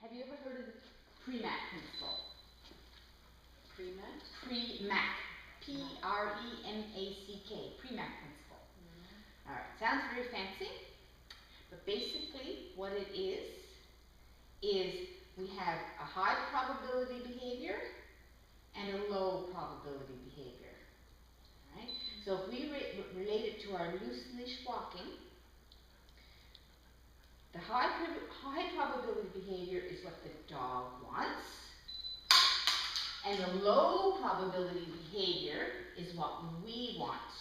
Have you ever heard of the Premack principle? Premack? Premack. P-R-E-M-A-C-K. Premack principle. Alright, sounds very fancy, but basically what it is we have a high probability behavior and a low probability behavior. Alright, so if we relate it to our loose leash walking, the high probability behavior is what the dog wants, and the low probability behavior is what we want.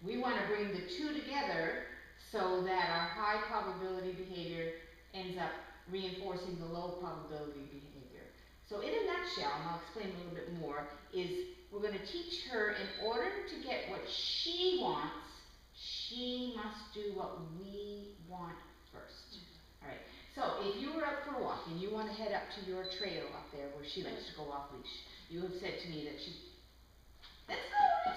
We want to bring the two together so that our high probability behavior ends up reinforcing the low probability behavior. So in a nutshell, and I'll explain a little bit more, is we're going to teach her in order to get what she wants, she must do what we want first. Alright, so if you were out for a walk and you want to head up to your trail up there where she likes to go off leash, you have said to me that let's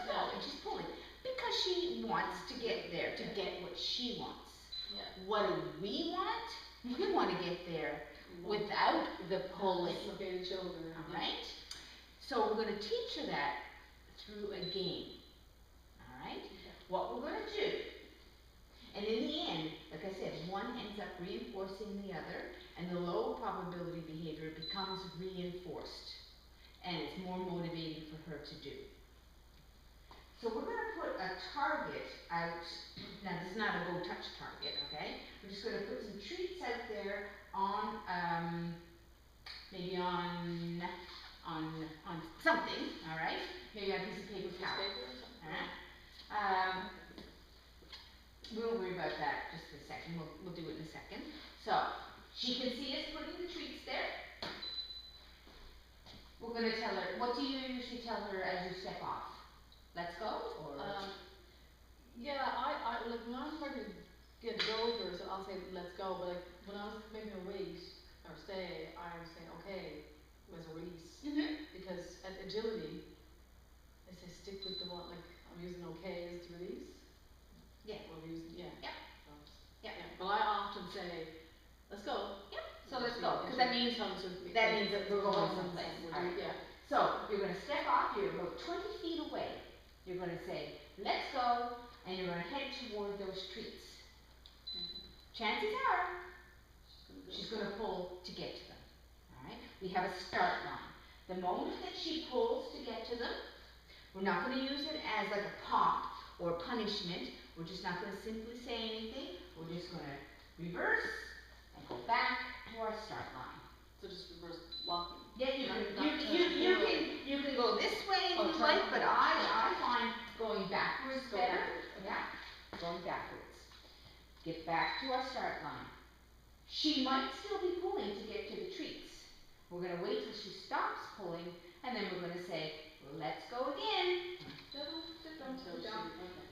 go, and she's pulling. Because she wants to get there, to get what she wants. Yeah. What do we want? We want to get there without the pulling. Dislocated shoulder. Alright? So we're going to teach her that through a game. Alright? Okay. What we're going to do, and in the end, like I said, one ends up reinforcing the other, and the low probability behavior becomes reinforced. And it's more motivating for her to do. So we're going to put a target out. Now this is not a go touch target, okay? We're just going to put some treats out there on, maybe on something, all right? Maybe on a piece of paper towel. All right? We won't worry about that just for a second. We'll do it in a second. So she can see us putting the treats there. We're going to tell her. What do you usually tell her as you step off? Let's go, or? Yeah, I like when I was trying to get over, so I'll say let's go, but like when I was making a wait or stay, I was saying okay, was a release. Because at agility, they say stick with the one, like I'm using okay as to release. Yeah. Or we're using, yeah. Yep. Yeah. But I often say, let's go. Yep. So let's go, because that means that we're going someplace. Right. Yeah. So you're going to step off, you're about 20 feet away. You're going to say, let's go, and you're going to head toward those treats. Chances are, she's going to pull to get to them. Alright? We have a start line. The moment that she pulls to get to them, we're not going to use it as like a pop or punishment. We're just not going to simply say anything. We're just going to reverse and go back to our start line. So just reverse walking. Yeah, you can go this way if you like, but I find going backwards better. Yeah, going backwards. Get back to our start line. She might still be pulling to get to the treats. We're going to wait till she stops pulling, and then we're going to say, let's go again.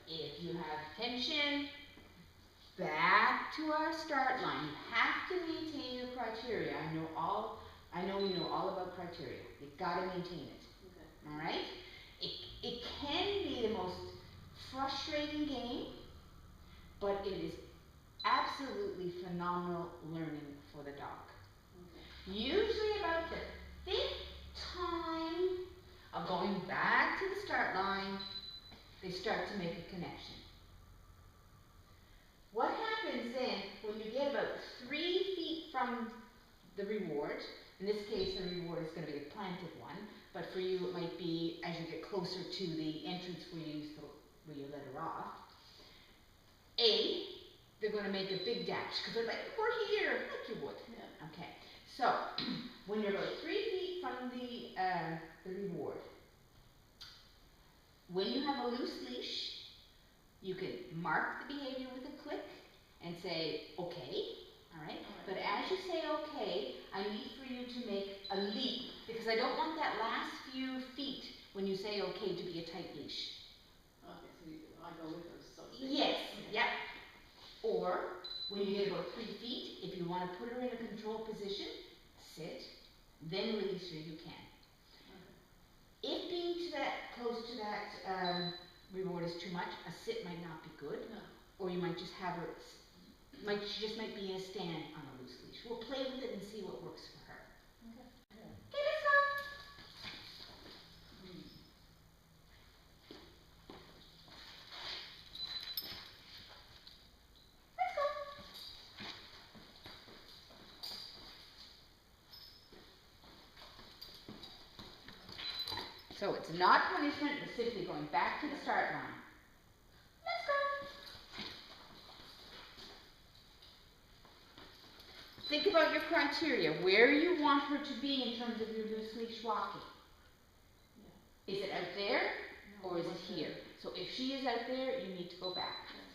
If you have tension, back to our start line. You have to maintain your criteria. I know you know all about criteria. You've got to maintain it. Okay. All right? It can be the most frustrating game, but it is absolutely phenomenal learning for the dog. Okay. Usually about the 5th time of going back to the start line, they start to make a connection. What happens then when you get about 3 feet from the reward? In this case, the reward is going to be a planted one, but for you it might be as you get closer to the entrance where you let her off. They're going to make a big dash because they're like, we're here, like you would. Yeah. Okay. So when you're about 3 feet from the reward, when you have a loose leash, you can mark the behavior with a click and say, okay. Alright? But as you say okay, I need for you to make a leap, because I don't want that last few feet when you say okay to be a tight leash. Okay, so I go with her. So yes, okay. Yep. Or when you get about 3 feet, if you want to put her in a control position, sit, then release her, you can. Okay. If being close to that reward is too much, a sit might not be good. No. Or you might just have her She just might be in a stand on a loose leash. We'll play with it and see what works for her. Okay. Okay, let's go. So it's not punishment, it's simply going back to the start line. Let's go. Think about your criteria. Where you want her to be in terms of your loose leash walking. Yeah. Is it out there No, or is it right here? there. So if she is out there, you need to go back. Yeah.